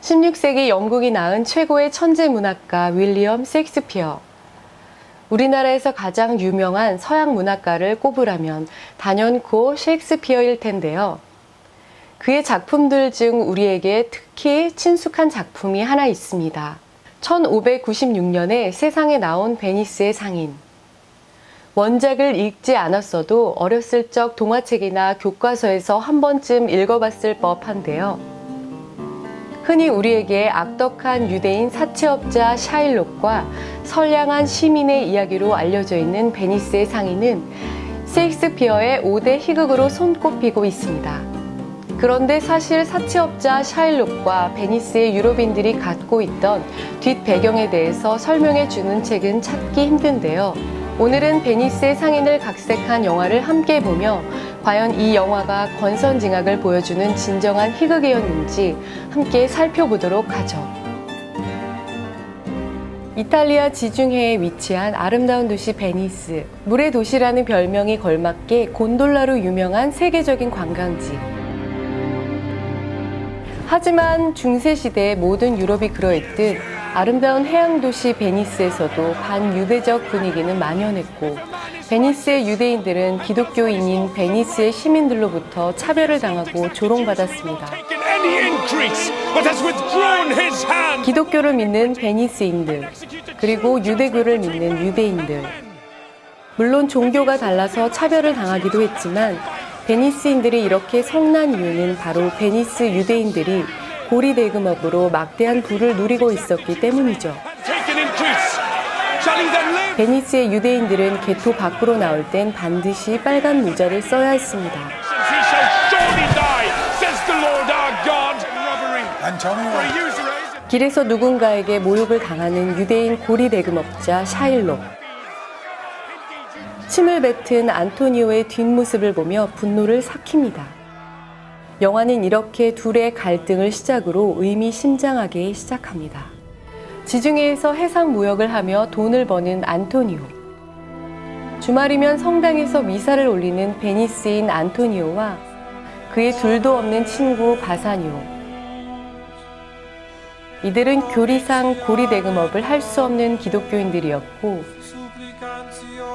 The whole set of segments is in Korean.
16세기 영국이 낳은 최고의 천재 문학가 윌리엄 셰익스피어. 우리나라에서 가장 유명한 서양 문학가를 꼽으라면 단연코 셰익스피어일 텐데요. 그의 작품들 중 우리에게 특히 친숙한 작품이 하나 있습니다. 1596년에 세상에 나온 베니스의 상인. 원작을 읽지 않았어도 어렸을 적 동화책이나 교과서에서 한 번쯤 읽어봤을 법한데요. 흔히 우리에게 악덕한 유대인 사채업자 샤일록과 선량한 시민의 이야기로 알려져 있는 베니스의 상인은 셰익스피어의 5대 희극으로 손꼽히고 있습니다. 그런데 사실 사채업자 샤일록과 베니스의 유럽인들이 갖고 있던 뒷배경에 대해서 설명해 주는 책은 찾기 힘든데요. 오늘은 베니스의 상인을 각색한 영화를 함께 보며 과연 이 영화가 권선징악을 보여주는 진정한 희극이었는지 함께 살펴보도록 하죠. 이탈리아 지중해에 위치한 아름다운 도시 베니스. 물의 도시라는 별명이 걸맞게 곤돌라로 유명한 세계적인 관광지. 하지만 중세시대의 모든 유럽이 그러했듯 아름다운 해양도시 베니스에서도 반유대적 분위기는 만연했고 베니스의 유대인들은 기독교인인 베니스의 시민들로부터 차별을 당하고 조롱받았습니다. 기독교를 믿는 베니스인들, 그리고 유대교를 믿는 유대인들. 물론 종교가 달라서 차별을 당하기도 했지만 베니스인들이 이렇게 성난 이유는 바로 베니스 유대인들이 고리대금업으로 막대한 부를 누리고 있었기 때문이죠. 베니스의 유대인들은 게토 밖으로 나올 땐 반드시 빨간 모자를 써야 했습니다. 길에서 누군가에게 모욕을 당하는 유대인 고리대금업자 샤일록. 침을 뱉은 안토니오의 뒷모습을 보며 분노를 삭힙니다. 영화는 이렇게 둘의 갈등을 시작으로 의미심장하게 시작합니다. 지중해에서 해상 무역을 하며 돈을 버는 안토니오. 주말이면 성당에서 미사를 올리는 베니스인 안토니오와 그의 둘도 없는 친구 바사니오. 이들은 교리상 고리대금업을 할 수 없는 기독교인들이었고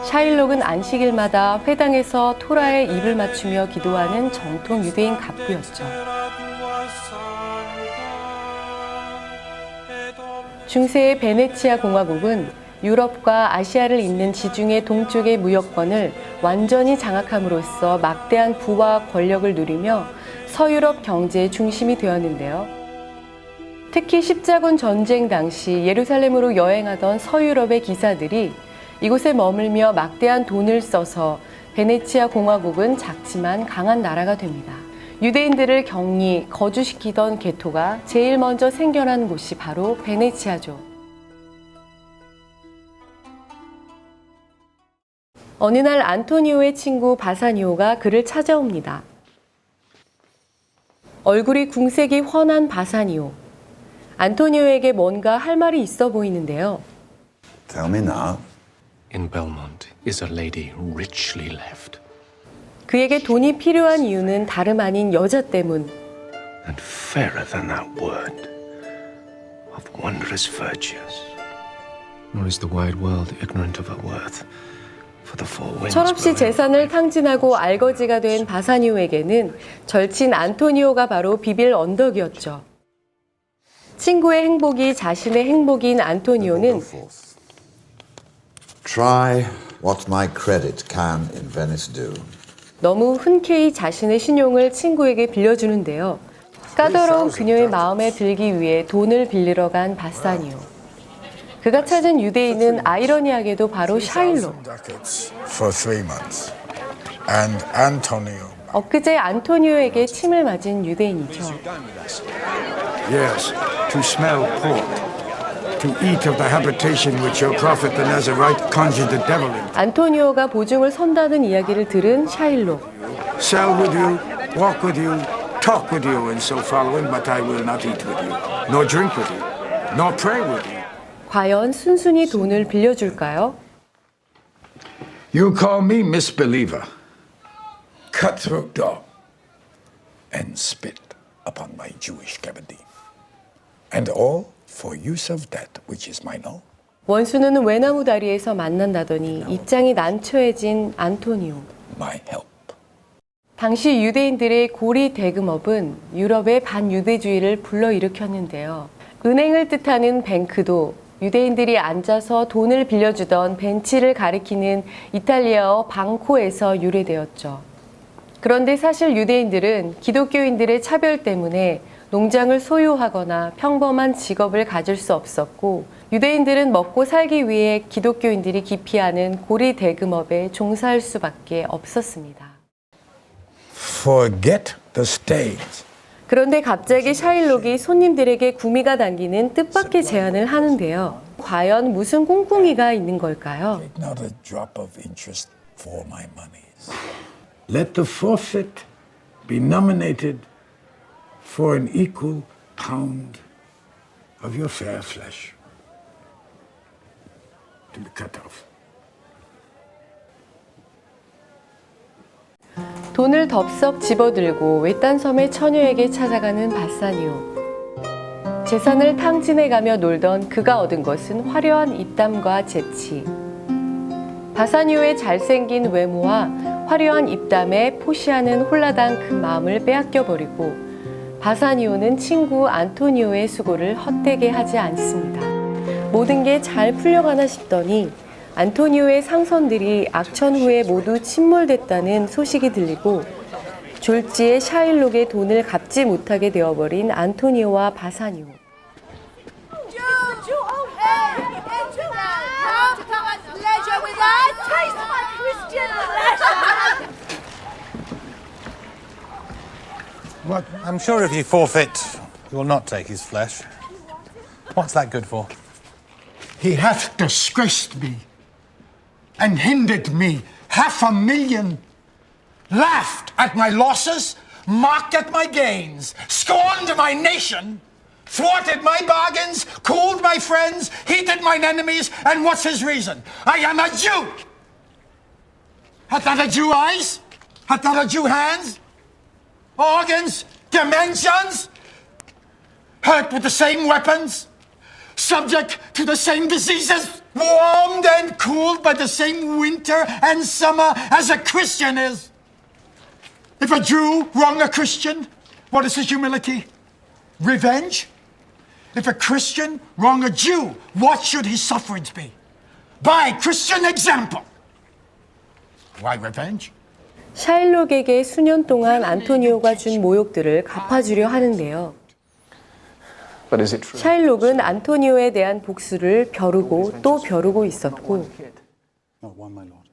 샤일록은 안식일마다 회당에서 토라에 입을 맞추며 기도하는 정통 유대인 갑부였죠. 중세의 베네치아 공화국은 유럽과 아시아를 잇는 지중해 동쪽의 무역권을 완전히 장악함으로써 막대한 부와 권력을 누리며 서유럽 경제의 중심이 되었는데요. 특히 십자군 전쟁 당시 예루살렘으로 여행하던 서유럽의 기사들이 이곳에 머물며 막대한 돈을 써서 베네치아 공화국은 작지만 강한 나라가 됩니다. 유대인들을 격리, 거주시키던 게토가 제일 먼저 생겨난 곳이 바로 베네치아죠. 어느 날 안토니오의 친구 바사니오가 그를 찾아옵니다. 얼굴이 궁색이 훤한 바사니오. 안토니오에게 뭔가 할 말이 있어 보이는데요. Tell me now. In Belmont is a lady richly left. 그에게 돈이 필요한 이유는 다름 아닌 여자 때문. And fairer than that word of wondrous virtues. Nor is the wide world ignorant of her worth. For the four winds 철없이 blowing 재산을 탕진하고 알거지가 된 바사니오에게는 절친 안토니오가 바로 비빌 언덕이었죠. 친구의 행복이 자신의 행복인 안토니오는 Try what my credit can in Venice do. 너무 흔쾌히 자신의 신용을 친구에게 빌려주는데요. 까다로운 그녀의 마음에 들기 위해 돈을 빌리러 간 바사니오. 그가 찾은 유대인은 아이러니하게도 바로 샤일록. 엊그제 안토니오에게 침을 맞은 유대인이죠. Yes, to smell pork. To eat of the habitation which your prophet the Nazarite conjured the devil in. 안토니오가 보증을 선다는 이야기를 들은 샤일록. Sell with you, walk with you, talk with you, and so following, but I will not eat with you, nor drink with you, nor pray with you. 과연 순순히 돈을 빌려줄까요? You call me misbeliever, cutthroat dog, and spit upon my Jewish gabardine. And all for use of that which is mine own. 원수는 외나무 다리에서 만난다더니 입장이 난처해진 안토니오. My help. 당시 유대인들의 고리 대금업은 유럽의 반유대주의를 불러일으켰는데요. 은행을 뜻하는 뱅크도 유대인들이 앉아서 돈을 빌려주던 벤치를 가리키는 이탈리아어 방코에서 유래되었죠. 그런데 사실 유대인들은 기독교인들의 차별 때문에 농장을 소유하거나 평범한 직업을 가질 수 없었고, 유대인들은 먹고 살기 위해 기독교인들이 기피하는 고리 대금업에 종사할 수밖에 없었습니다. Forget the stage. 그런데 갑자기 샤일록이 손님들에게 구미가 당기는 뜻밖의 제안을 하는데요. 과연 무슨 꿍꿍이가 있는 걸까요? Take not a drop of interest for my monies. Let the forfeit be nominated for an equal pound of your fair flesh to be cut off. 돈을 덥석 집어들고 외딴 섬의 처녀에게 찾아가는 바사니오. 재산을 탕진해가며 놀던 그가 얻은 것은 화려한 입담과 재치. 바사니오의 잘생긴 외모와 화려한 입담에 포시하는 홀라당 그 마음을 빼앗겨버리고, 바사니오는 친구 안토니오의 수고를 헛되게 하지 않습니다. 모든 게 잘 풀려가나 싶더니 안토니오의 상선들이 악천 후에 모두 침몰됐다는 소식이 들리고, 졸지에 샤일록의 돈을 갚지 못하게 되어버린 안토니오와 바사니오. What? I'm sure if you forfeit, you will not take his flesh. What's that good for? He hath disgraced me and hindered me 500,000, laughed at my losses, mocked at my gains, scorned my nation, thwarted my bargains, cooled my friends, heated mine enemies, and what's his reason? I am a Jew! Hath not a Jew eyes? Hath not a Jew hands? Organs? Dimensions? Hurt with the same weapons? Subject to the same diseases? Warmed and cooled by the same winter and summer as a Christian is? If a Jew wrong a Christian, what is his humility? Revenge? If a Christian wrong a Jew, what should his sufferance be? By Christian example. Why revenge? 샤일록에게 수년 동안 안토니오가 준 모욕들을 갚아주려 하는데요. But is it true? 샤일록은 안토니오에 대한 복수를 벼르고 또 벼르고 있었고, Not one, my lord.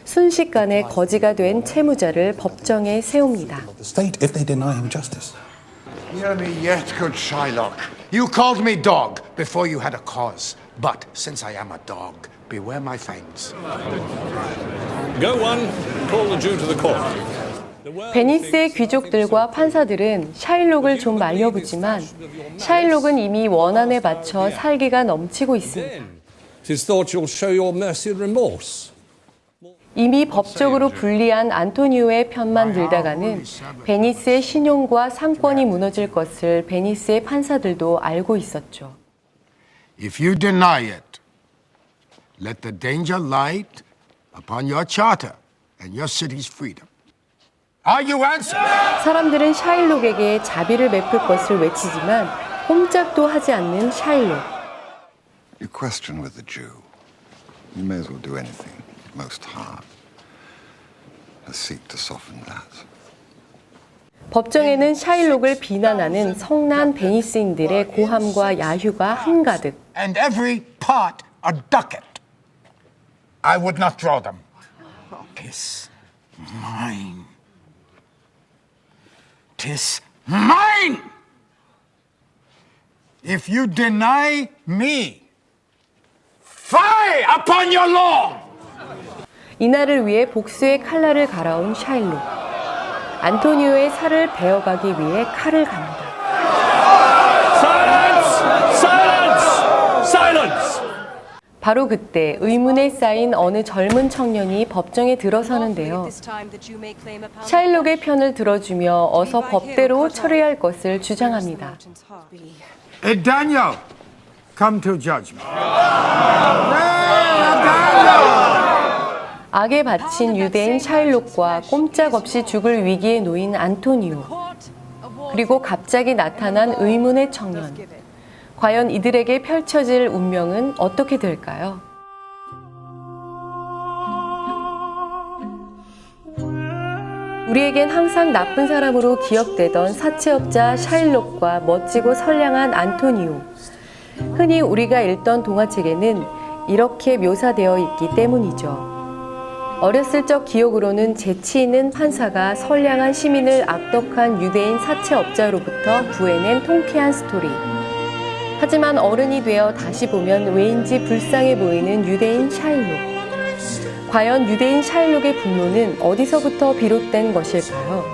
순식간에 거지가 된 채무자를 법정에 세웁니다. The state, if they deny him justice. Hear me yet, good Shylock. You called me dog before you had a cause. But since I am a dog, beware my fangs. Go one, call the Jew to the court. 베니스의 귀족들과 판사들은 샤일록을 좀 말려보지만 샤일록은 이미 원한에 맞춰 살기가 넘치고 있습니다. Tis thought you'll show your mercy and remorse. 이미 법적으로 불리한 안토니오의 편만 들다가는 베니스의 신용과 상권이 무너질 것을 베니스의 판사들도 알고 있었죠. If you deny it, let the danger light upon your charter and your city's freedom. Are you answering? 사람들은 샤일록에게 자비를 베풀 것을 외치지만 꼼짝도 하지 않는 샤일록. You question with the Jew. You may as well do anything most hard. Let's seek to soften that. 법정에는 샤일록을 비난하는 성난 베니스인들의 고함과 야유가 한가득. And every part a ducat. I would not draw them. 'Tis mine. 'Tis mine! If you deny me, fie upon your law! 이날을 위해 복수의 칼날을 갈아온 샤일록. 안토니오의 살을 베어가기 위해 칼을 갑니다. Silence! Silence! Silence! 바로 그때 의문에 쌓인 어느 젊은 청년이 법정에 들어서는데요. 샤일록의 편을 들어주며 어서 법대로 처리할 것을 주장합니다. Daniel, come to judgment. 악에 바친 유대인 샤일록과 꼼짝없이 죽을 위기에 놓인 안토니오, 그리고 갑자기 나타난 의문의 청년. 과연 이들에게 펼쳐질 운명은 어떻게 될까요? 우리에겐 항상 나쁜 사람으로 기억되던 사채업자 샤일록과 멋지고 선량한 안토니오. 흔히 우리가 읽던 동화책에는 이렇게 묘사되어 있기 때문이죠. 어렸을 적 기억으로는 재치 있는 판사가 선량한 시민을 악덕한 유대인 사채업자로부터 구해낸 통쾌한 스토리. 하지만 어른이 되어 다시 보면 왜인지 불쌍해 보이는 유대인 샤일록. 과연 유대인 샤일록의 분노는 어디서부터 비롯된 것일까요?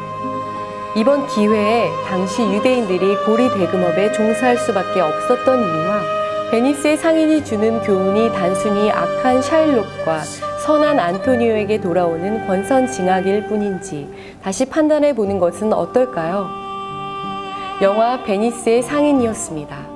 이번 기회에 당시 유대인들이 고리 대금업에 종사할 수밖에 없었던 이유와 베니스의 상인이 주는 교훈이 단순히 악한 샤일록과 선한 안토니오에게 돌아오는 권선징악일 뿐인지 다시 판단해 보는 것은 어떨까요? 영화 베니스의 상인이었습니다.